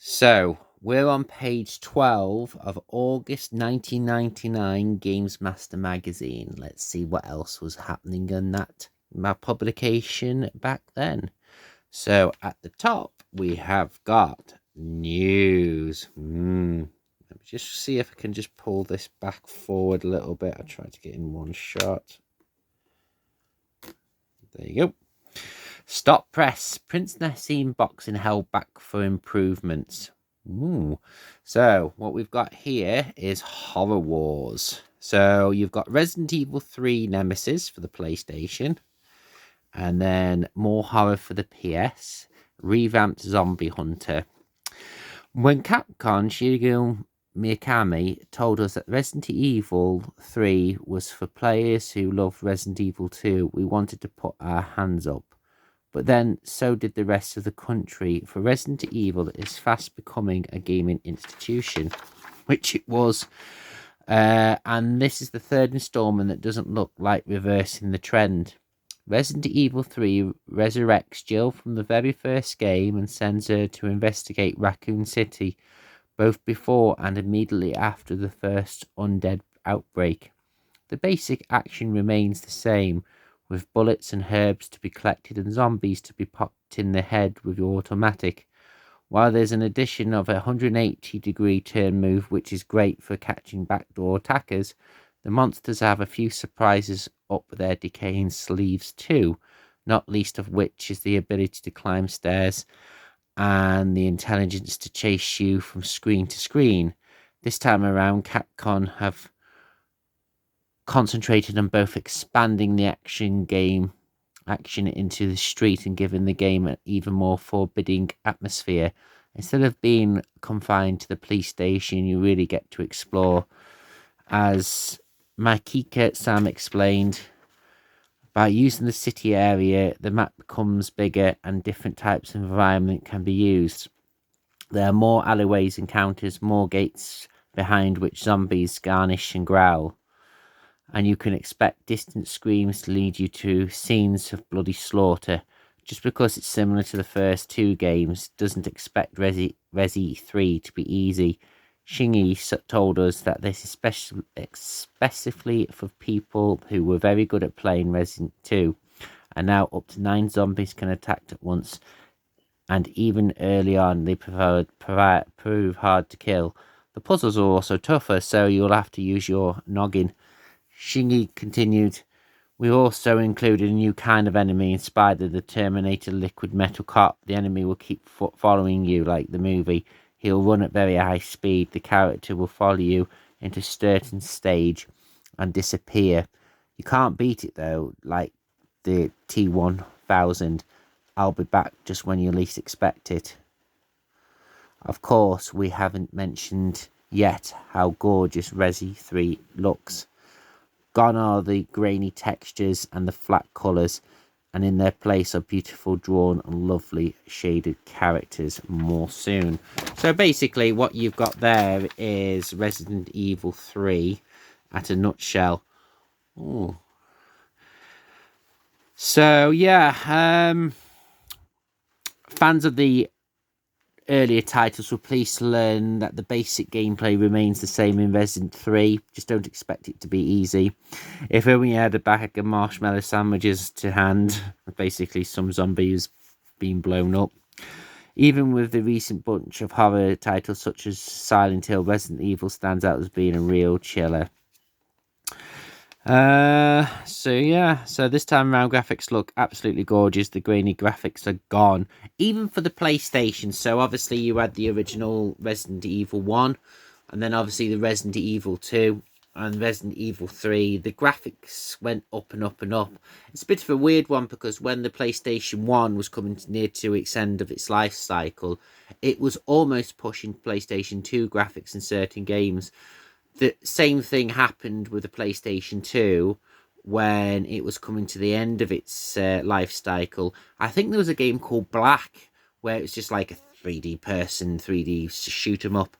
So we're on page 12 of August 1999 Gamesmaster magazine. Let's see what else was happening in that publication back then. So at the top, we have got news. Let me just see if I can just pull this back forward a little bit. I'll try to get in one shot. There you go. Stop press. Prince Nassim boxing held back for improvements. Ooh. So what we've got here is Horror Wars. So you've got Resident Evil 3 Nemesis for the PlayStation. And then more horror for the PS. Revamped Zombie Hunter. When Capcom Shigeru Mikami told us that Resident Evil 3 was for players who loved Resident Evil 2, we wanted to put our hands up. But then so did the rest of the country, for Resident Evil is fast becoming a gaming institution, which it was. And this is the third installment that doesn't look like reversing the trend. Resident Evil 3 resurrects Jill from the very first game and sends her to investigate Raccoon City, both before and immediately after the first undead outbreak. The basic action remains the same, with bullets and herbs to be collected and zombies to be popped in the head with your automatic. While there's an addition of a 180-degree turn move, which is great for catching backdoor attackers, the monsters have a few surprises up their decaying sleeves too, not least of which is the ability to climb stairs and the intelligence to chase you from screen to screen. This time around, Capcom have concentrated on both expanding the action into the street and giving the game an even more forbidding atmosphere. Instead of being confined to the police station, you really get to explore. As Makika Sam explained, by using the city area, the map becomes bigger and different types of environment can be used. There are more alleyways and counters, more gates behind which zombies garnish and growl, and you can expect distant screams to lead you to scenes of bloody slaughter. Just because it's similar to the first two games doesn't expect Resi 3 to be easy. Shinji told us that this is specifically for people who were very good at playing Resident 2, and now up to 9 zombies can attack at once, and even early on they prove hard to kill. The puzzles are also tougher, so you'll have to use your noggin. Shinji continued, we also included a new kind of enemy inspired of the Terminator liquid metal cop. The enemy will keep following you like the movie. He'll run at very high speed. The character will follow you into a certain stage and disappear. You can't beat it though, like the T-1000. I'll be back just when you least expect it. Of course, we haven't mentioned yet how gorgeous Resi 3 looks. Gone are the grainy textures and the flat colours, and in their place are beautiful drawn and lovely shaded characters. More soon. So basically what you've got there is Resident Evil 3 at a nutshell. Ooh. So yeah, fans of the earlier titles were pleased to learn that the basic gameplay remains the same in Resident 3. Just don't expect it to be easy. If only you had a bag of marshmallow sandwiches to hand. Basically some zombies being blown up. Even with the recent bunch of horror titles such as Silent Hill, Resident Evil stands out as being a real chiller. So this time around, graphics look absolutely gorgeous. The grainy graphics are gone, even for the PlayStation. So obviously you had the original Resident Evil 1, and then obviously the Resident Evil 2 and Resident Evil 3. The graphics went up and up and up. It's a bit of a weird one because when the PlayStation 1 was coming near to its end of its life cycle, it was almost pushing PlayStation 2 graphics in certain games. The same thing happened with the PlayStation 2 when it was coming to the end of its life cycle. I think there was a game called Black where it was just like a 3D person, 3D shoot 'em up,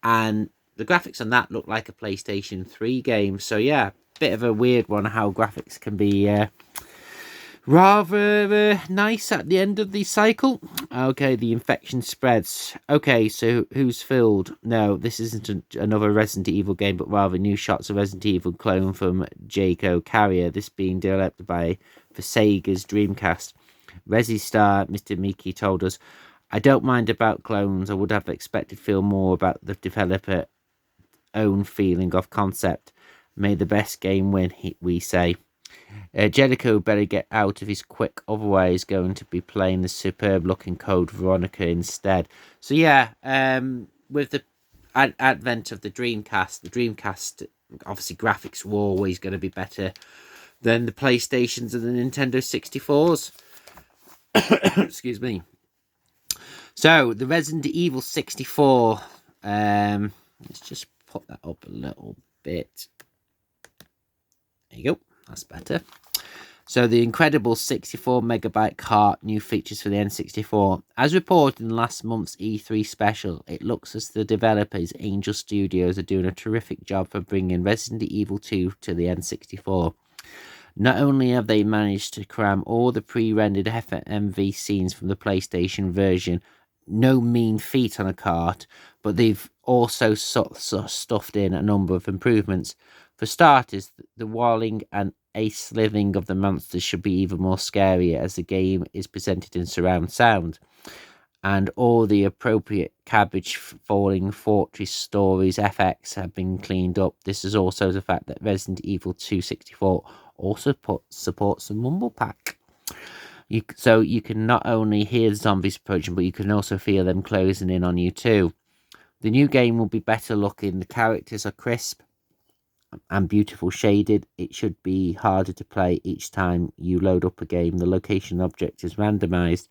and the graphics on that looked like a PlayStation 3 game. So yeah, bit of a weird one how graphics can be Rather nice at the end of the cycle. Okay, the infection spreads. Okay, so who's filled? No, this isn't another Resident Evil game, but rather new shots of Resident Evil clone from Jaco Carrier. This being developed by for Sega's Dreamcast. Resi star Mr. Miki told us, "I don't mind about clones. I would have expected to feel more about the developer own feeling of concept. May the best game win, we say." Jericho better get out of his quick, otherwise he's going to be playing the superb looking Code Veronica instead. So yeah, with the advent of the Dreamcast, obviously graphics were always going to be better than the PlayStations and the Nintendo 64s. Excuse me. So the Resident Evil 64, let's just put that up a little bit. There you go, that's better. So the incredible 64 megabyte cart, new features for the N64. As reported in last month's E3 special, it looks as the developers Angel Studios are doing a terrific job for bringing Resident Evil 2 to the N64. Not only have they managed to cram all the pre-rendered FMV scenes from the PlayStation version, no mean feat on a cart, but they've also stuffed in a number of improvements. For starters, the walling and slithering of the monsters should be even more scary as the game is presented in surround sound. And all the appropriate cabbage falling fortress stories FX have been cleaned up. This is also the fact that Resident Evil 264 also supports the Mumble Pack. So you can not only hear the zombies approaching, but you can also feel them closing in on you too. The new game will be better looking. The characters are crisp and beautiful shaded. It should be harder to play each time you load up a game. The location object is randomized.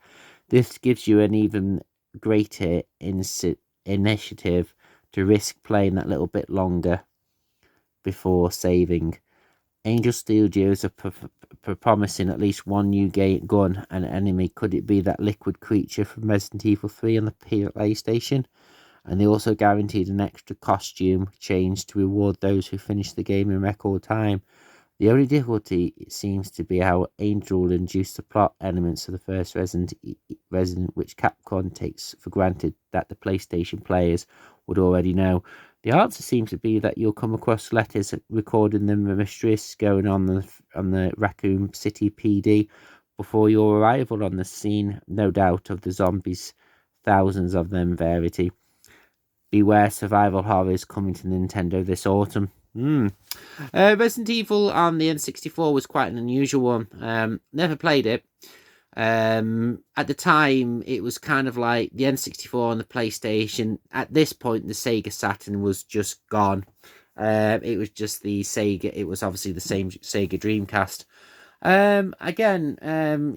This gives you an even greater initiative to risk playing that little bit longer before saving. Angel Studios are promising at least one new gun and enemy. Could it be that liquid creature from Resident Evil 3 on the PlayStation? And they also guaranteed an extra costume change to reward those who finish the game in record time. The only difficulty, it seems to be how Angel will induce the plot elements of the first Resident, which Capcom takes for granted that the PlayStation players would already know. The answer seems to be that you'll come across letters recording the mysteries going on the Raccoon City PD before your arrival on the scene. No doubt of the zombies, thousands of them verity. Beware survival horrors coming to Nintendo this autumn. Resident Evil on the N64 was quite an unusual one. Never played it. At the time, it was kind of like the N64 and the PlayStation. At this point, the Sega Saturn was just gone. It was just the Sega. It was obviously the same Sega Dreamcast.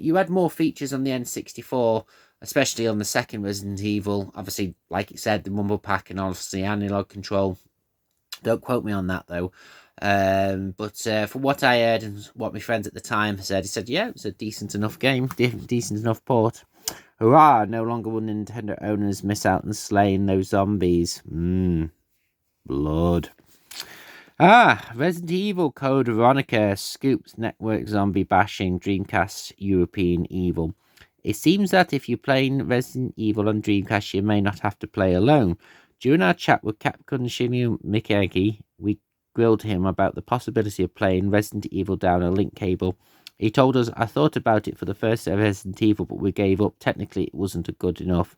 You had more features on the N64, especially on the second Resident Evil. Obviously, like it said, the Mumble Pack and obviously analog control. Don't quote me on that though. But from what I heard and what my friends at the time said, he said, yeah, it was a decent enough game, decent enough port. Hurrah! No longer will Nintendo owners miss out on slaying those zombies. Blood. Resident Evil Code Veronica scoops network zombie bashing Dreamcast European evil. It seems that if you're playing Resident Evil on Dreamcast, you may not have to play alone. During our chat with Capcom Shinya Mikagi, we grilled him about the possibility of playing Resident Evil down a link cable. He told us, I thought about it for the first Resident Evil, but we gave up. Technically, it wasn't good enough.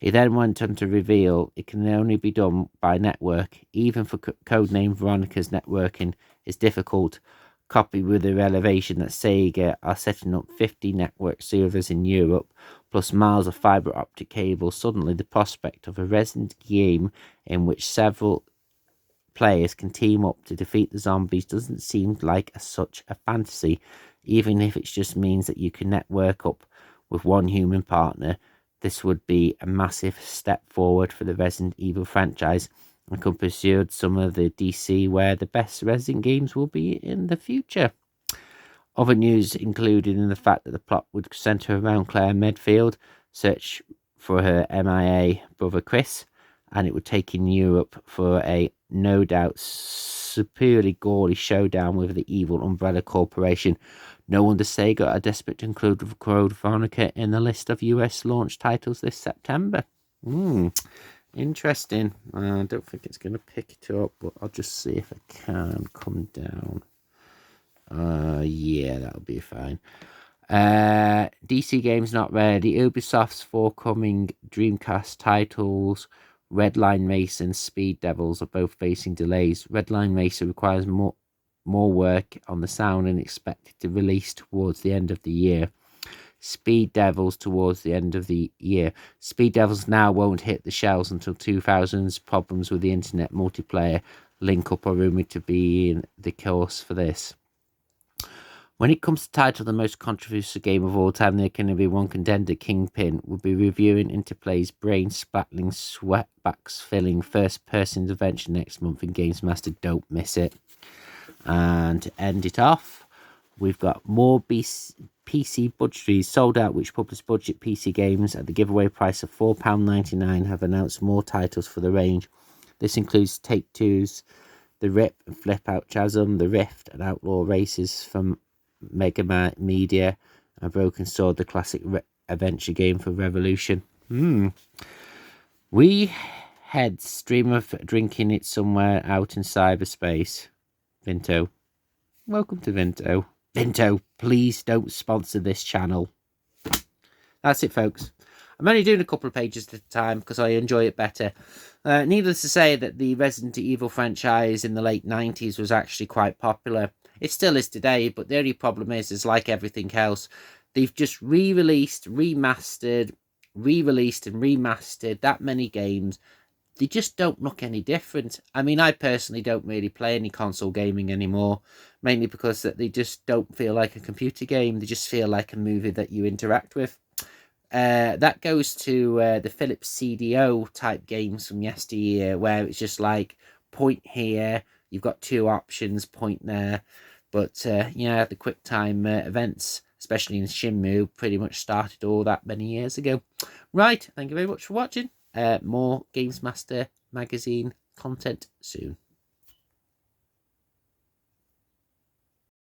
He then went on to reveal it can only be done by network. Even for codename Veronica's networking is difficult. Copy with the revelation that Sega are setting up 50 network servers in Europe, plus miles of fiber optic cable. Suddenly, the prospect of a Resident game in which several players can team up to defeat the zombies doesn't seem like such a fantasy, even if it just means that you can network up with one human partner. This would be a massive step forward for the Resident Evil franchise and could pursue some of the DC where the best Resident games will be in the future. Other news included in the fact that the plot would centre around Claire Medfield, search for her MIA brother Chris, and it would take in Europe for a no doubt superiorly gory showdown with the evil Umbrella Corporation. No wonder Sega are desperate to include Code Veronica in the list of US launch titles this September. Interesting. I don't think it's going to pick it up, but I'll just see if I can come down. Yeah, that'll be fine. DC Games not ready. Ubisoft's forthcoming Dreamcast titles, Redline Racer and Speed Devils, are both facing delays. Redline Racer requires more work on the sound and expected to release towards the end of the year. Speed Devils towards the end of the year. Speed Devils now won't hit the shelves until 2000s. Problems with the internet multiplayer link up are rumored to be in the course for this. When it comes to title the most controversial game of all time, there can be one contender. Kingpin will be reviewing Interplay's brain-spattling, sweatbacks-filling first-person adventure next month in Gamesmaster. Don't miss it. And to end it off, we've got more PC budgetries sold out, which publish budget PC games at the giveaway price of £4.99 have announced more titles for the range. This includes Take-Two's The Rip and Flip Out Chasm, The Rift and Outlaw Races from Mega Media, and Broken Sword, the classic adventure game for Revolution. We heads dream of drinking it somewhere out in cyberspace. Vinto. Welcome to Vinto. Vinto, please don't sponsor this channel. That's it, folks. I'm only doing a couple of pages at a time because I enjoy it better. Needless to say that the Resident Evil franchise in the late 90s was actually quite popular. It still is today, but the only problem is like everything else, they've just re-released, remastered, re-released and remastered that many games. They just don't look any different. I mean, I personally don't really play any console gaming anymore, mainly because that they just don't feel like a computer game. They just feel like a movie that you interact with. That goes to the Philips CDO type games from yesteryear, where it's just like point here, you've got two options, point there. But yeah, the QuickTime events, especially in Shenmue, pretty much started all that many years ago. Right, thank you very much for watching. More Gamesmaster magazine content soon.